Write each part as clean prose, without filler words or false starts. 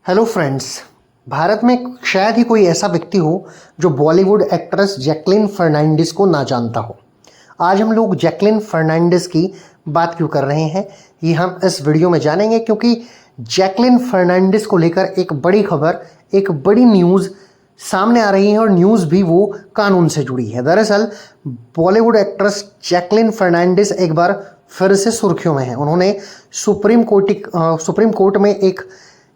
Hello friends. Bharat में शायद ही कोई ऐसा व्यक्ति हो जो बॉलीवुड एक्ट्रेस जैकलीन फर्नांडिस को ना जानता हो। आज हम लोग जैकलीन फर्नांडिस की बात क्यों कर रहे हैं ये हम इस वीडियो में जानेंगे, क्योंकि जैकलीन फर्नांडिस को लेकर एक बड़ी खबर, एक बड़ी न्यूज़ सामने आ रही है और न्यूज़ भी वो कानून से जुड़ी है। दरअसल बॉलीवुड एक्ट्रेस जैकलीन फर्नांडिस एक बार फिर से सुर्खियों में है। उन्होंने सुप्रीम कोर्ट में एक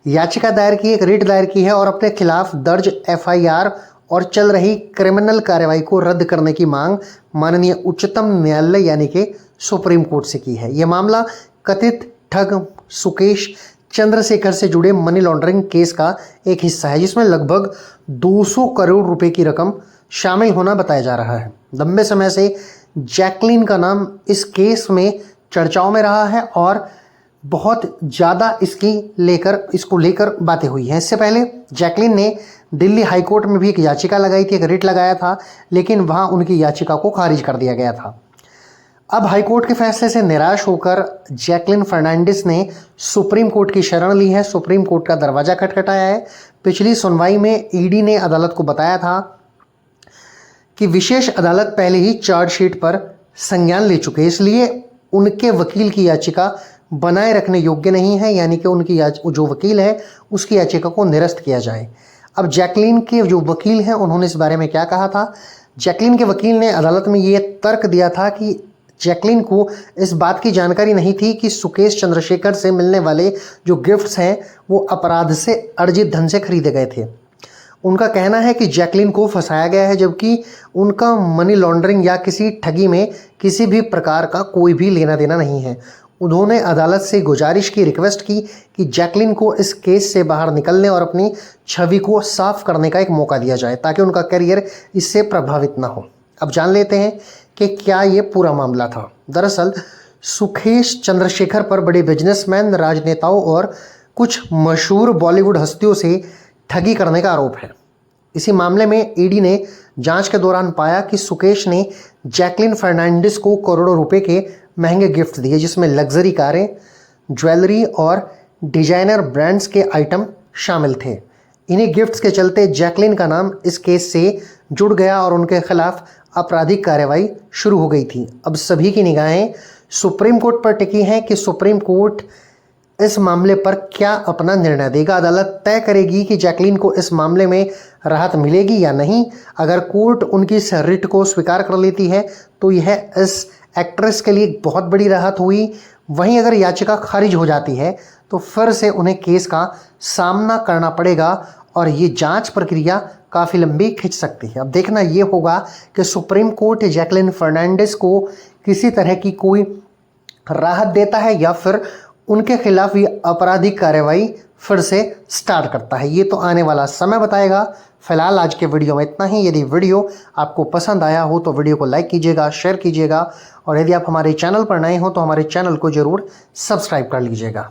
याचिका दायर की, एक रिट दायर की है और अपने खिलाफ दर्ज एफआईआर और चल रही क्रिमिनल कार्रवाई को रद्द करने की मांग माननीय उच्चतम न्यायालय यानी कि सुप्रीम कोर्ट से की है। यह मामला कथित ठग सुकेश चंद्रशेखर से जुड़े मनी लॉन्ड्रिंग केस का एक हिस्सा है, जिसमें लगभग 200 करोड़ रुपए की रकम शामिल होना बताया जा रहा है। लंबे समय से जैकलीन का नाम इस केस में चर्चाओं में रहा है और बहुत ज़्यादा इसको लेकर बातें हुई हैं। इससे पहले जैकलीन ने दिल्ली हाई कोर्ट में भी एक याचिका लगाई थी, एक रिट लगाया था, लेकिन वहां उनकी याचिका को खारिज कर दिया गया था। अब हाई कोर्ट के फैसले से निराश होकर जैकलीन फर्नांडिस ने सुप्रीम कोर्ट की शरण ली है। सुप्रीम कोर्ट का दरवाजा खटखटाया है। पिछली सुनवाई में ईडी ने अदालत को बताया था कि विशेष अदालत पहले ही चार्जशीट पर संज्ञान ले चुके, इसलिए उनके वकील की याचिका बनाए रखने योग्य नहीं है, यानी कि उनकी जो वकील है उसकी याचिका को निरस्त किया जाए। अब जैकलीन के जो वकील हैं उन्होंने इस बारे में क्या कहा था। जैकलीन के वकील ने अदालत में ये तर्क दिया था कि जैकलीन को इस बात की जानकारी नहीं थी कि सुकेश चंद्रशेखर से मिलने वाले जो गिफ्ट्स हैं वो अपराध से अर्जित धन से खरीदे गए थे। उनका कहना है कि जैकलीन को फंसाया गया है, जबकि उनका मनी लॉन्ड्रिंग या किसी ठगी में किसी भी प्रकार का कोई भी लेना देना नहीं है। उन्होंने अदालत से गुजारिश की, रिक्वेस्ट की कि जैकलीन को इस केस से बाहर निकलने और अपनी छवि को साफ करने का एक मौका दिया जाए, ताकि उनका करियर इससे प्रभावित ना हो। अब जान लेते हैं कि क्या ये पूरा मामला था। दरअसल सुकेश चंद्रशेखर पर बड़े बिजनेसमैन, राजनेताओं और कुछ मशहूर बॉलीवुड हस्तियों से ठगी करने का आरोप है। इसी मामले में ईडी ने जांच के दौरान पाया कि सुकेश ने जैकलीन फर्नांडिस को करोड़ों रुपए के महंगे गिफ्ट दिए, जिसमें लग्जरी कारें, ज्वेलरी और डिजाइनर ब्रांड्स के आइटम शामिल थे। इन्हीं गिफ्ट्स के चलते जैकलीन का नाम इस केस से जुड़ गया और उनके खिलाफ आपराधिक कार्रवाई शुरू हो गई थी। अब सभी की निगाहें सुप्रीम कोर्ट पर टिकी हैं कि सुप्रीम कोर्ट इस मामले पर क्या अपना निर्णय देगा। अदालत तय करेगी कि जैकलीन को इस मामले में राहत मिलेगी या नहीं। अगर कोर्ट उनकी इस रिट को स्वीकार कर लेती है तो यह इस एक्ट्रेस के लिए बहुत बड़ी राहत हुई। वहीं अगर याचिका खारिज हो जाती है तो फिर से उन्हें केस का सामना करना पड़ेगा और ये जांच प्रक्रिया काफ़ी लंबी खिंच सकती है। अब देखना ये होगा कि सुप्रीम कोर्ट जैकलीन फर्नांडिस को किसी तरह की कोई राहत देता है या फिर उनके खिलाफ ये आपराधिक कार्रवाई फिर से स्टार्ट करता है। ये तो आने वाला समय बताएगा। फिलहाल आज के वीडियो में इतना ही। यदि वीडियो आपको पसंद आया हो तो वीडियो को लाइक कीजिएगा, शेयर कीजिएगा और यदि आप हमारे चैनल पर नए हो तो हमारे चैनल को ज़रूर सब्सक्राइब कर लीजिएगा।